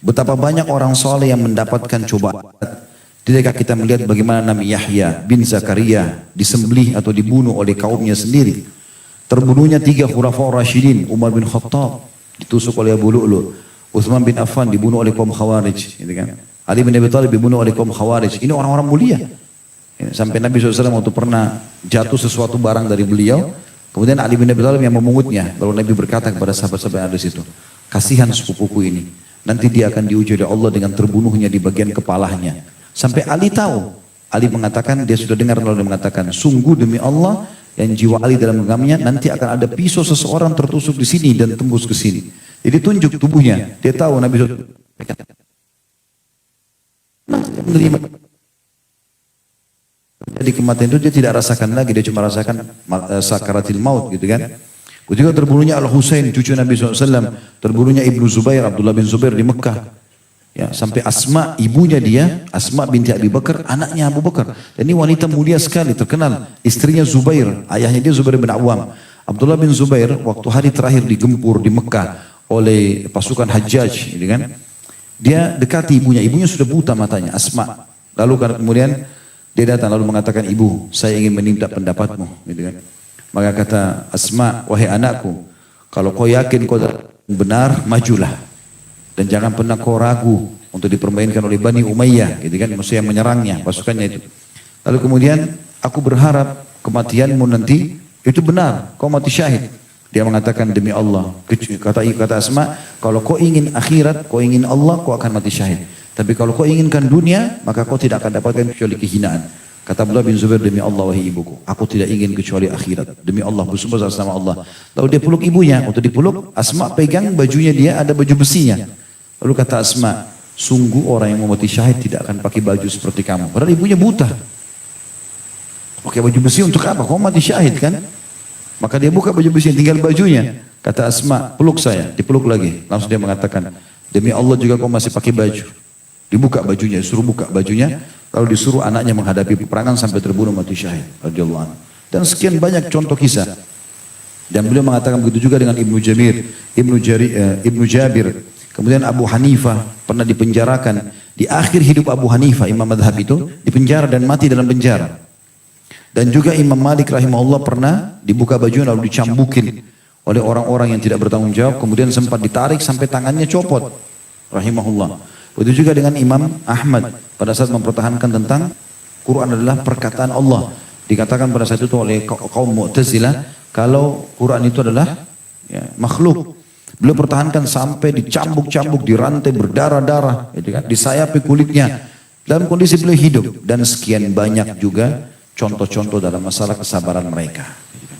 Betapa banyak orang soleh yang mendapatkan cobaan. Tidakkah kita melihat bagaimana Nabi Yahya bin Zakaria disembelih atau dibunuh oleh kaumnya sendiri. Terbunuhnya 3 khulafaur rasyidin, Umar bin Khattab ditusuk oleh Abu Lu'lu', Utsman bin Affan dibunuh oleh kaum Khawarij, gitu kan? Ali bin Abi Thalib dibunuh oleh kaum Khawarij. Ini orang-orang mulia. Sampai Nabi SAW waktu pernah jatuh sesuatu barang dari beliau, kemudian Ali bin Abi Thalib yang memungutnya. Lalu Nabi berkata kepada sahabat-sahabat yang ada di situ, kasihan sepupuku ini. Nanti dia akan diuji oleh Allah dengan terbunuhnya di bagian kepalanya. Sampai Ali tahu. Ali mengatakan, dia sudah dengar lalu dia mengatakan, sungguh demi Allah yang jiwa Ali dalam genggamnya, nanti akan ada pisau seseorang tertusuk di sini dan tembus ke sini. Jadi tunjuk tubuhnya. Dia tahu Nabi SAW menerima. Jadi kematian itu dia tidak rasakan lagi, dia cuma rasakan sakaratil maut gitu kan. Ketika terbunuhnya Al-Husain, cucu Nabi SAW, terbunuhnya Ibnu Zubair, Abdullah bin Zubair di Mekah. Ya, sampai Asma, ibunya dia, Asma binti Abi Bakar, anaknya Abu Bakar. Dan ini wanita mulia sekali, terkenal. Istrinya Zubair, ayahnya dia Zubair bin Awam. Abdullah bin Zubair, waktu hari terakhir digempur di Mekah oleh pasukan Hajjaj, gitu kan. Dia dekati ibunya sudah buta matanya, Asma. Lalu kemudian dia datang lalu mengatakan, ibu, saya ingin meminta pendapatmu, gitu kan. Maka kata Asma, wahai anakku, kalau kau yakin kau benar, majulah. Dan jangan pernah kau ragu untuk dipermainkan oleh Bani Umayyah, gitu kan, maksudnya menyerangnya, pasukannya itu. Lalu kemudian, aku berharap kematianmu nanti, itu benar, kau mati syahid. Dia mengatakan, demi Allah, kata Asma, kalau kau ingin akhirat, kau ingin Allah, kau akan mati syahid. Tapi kalau kau inginkan dunia, maka kau tidak akan dapatkan kecuali kehinaan. Kata Abdullah bin Zubair, demi Allah wahai ibuku, aku tidak ingin kecuali akhirat. Demi Allah, bersumpah atas nama Allah. Lalu dia peluk ibunya. Waktu dipeluk, Asma pegang bajunya dia, ada baju besinya. Lalu kata Asma, sungguh orang yang mau mati syahid tidak akan pakai baju seperti kamu. Padahal ibunya buta. Pakai baju besi untuk apa? Kau mati syahid kan? Maka dia buka baju besinya, tinggal bajunya. Kata Asma, peluk saya, dipeluk lagi. Langsung dia mengatakan, demi Allah juga kau masih pakai baju. Dibuka bajunya, disuruh buka bajunya. Lalu disuruh anaknya menghadapi peperangan sampai terbunuh mati syahid. Radhiyallahu anhu. Dan sekian banyak contoh kisah. Dan beliau mengatakan begitu juga dengan Ibnu Jabir. Kemudian Abu Hanifah pernah dipenjarakan. Di akhir hidup Abu Hanifah, imam madhab itu, dipenjara dan mati dalam penjara. Dan juga Imam Malik rahimahullah pernah dibuka bajunya lalu dicambukin oleh orang-orang yang tidak bertanggung jawab. Kemudian sempat ditarik sampai tangannya copot. Rahimahullah. Begitu juga dengan Imam Ahmad pada saat mempertahankan tentang Quran adalah perkataan Allah. Dikatakan pada saat itu oleh kaum Mu'tazilah, kalau Quran itu adalah makhluk. Beliau pertahankan sampai dicambuk-cambuk, dirantai berdarah-darah, disayapi kulitnya. Dalam kondisi beliau hidup. Dan sekian banyak juga contoh-contoh dalam masalah kesabaran mereka.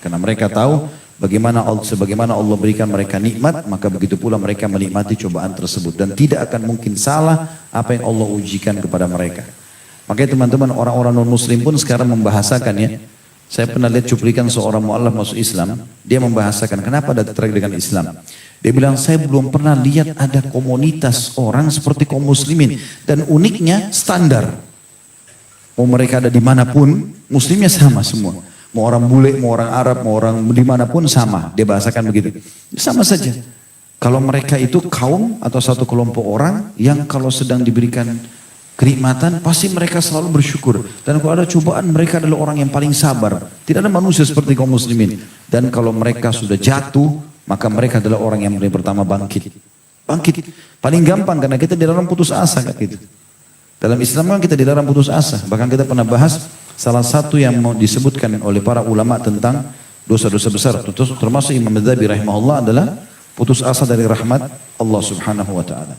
Karena mereka tahu sebagaimana Allah berikan mereka nikmat, maka begitu pula mereka menikmati cobaan tersebut. Dan tidak akan mungkin salah apa yang Allah ujikan kepada mereka. Makanya teman-teman, orang-orang non-muslim pun sekarang membahasakan ya. Saya pernah lihat cuplikan seorang mu'alaf masuk Islam. Dia membahasakan kenapa ada tertarik dengan Islam. Dia bilang, saya belum pernah lihat ada komunitas orang seperti kaum muslimin. Dan uniknya standar. Mau mereka ada dimanapun, muslimnya sama semua. Mau orang bule, mau orang Arab, mau orang dimanapun sama. Dia bahasakan begitu. Sama saja. Kalau mereka itu kaum atau satu kelompok orang yang kalau sedang diberikan kenikmatan, pasti mereka selalu bersyukur. Dan kalau ada cobaan, mereka adalah orang yang paling sabar. Tidak ada manusia seperti kaum muslimin. Dan kalau mereka sudah jatuh, maka mereka adalah orang yang pertama bangkit. Bangkit. Paling gampang karena kita dilarang putus asa. Kan gitu. Dalam Islam kan kita dilarang putus asa. Bahkan kita pernah bahas salah satu yang mau disebutkan oleh para ulama tentang dosa-dosa besar. Termasuk Imam Madzhabi rahimahullah adalah putus asa dari rahmat Allah subhanahu wa ta'ala.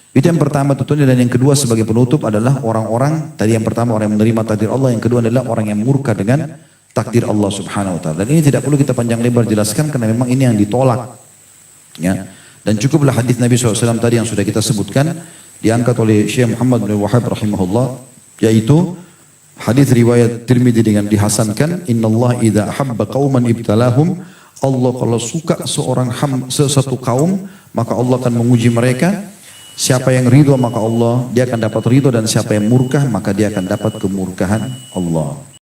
Itu yang pertama tentunya, dan yang kedua sebagai penutup adalah orang-orang, tadi yang pertama orang yang menerima takdir Allah, yang kedua adalah orang yang murka dengan takdir Allah subhanahu wa ta'ala. Dan ini tidak perlu kita panjang lebar jelaskan karena memang ini yang ditolak. Ya. Dan cukuplah hadis Nabi SAW tadi yang sudah kita sebutkan, diangkat oleh Syekh Muhammad bin Wahab rahimahullah, yaitu hadis riwayat Tirmidzi dengan dihasankan, innallaha idza ahabba qauman ibtalahum, Allah kalau suka satu kaum, maka Allah akan menguji mereka. Siapa yang ridho maka Allah dia akan dapat ridho, dan siapa yang murka maka dia akan dapat kemurkaan Allah.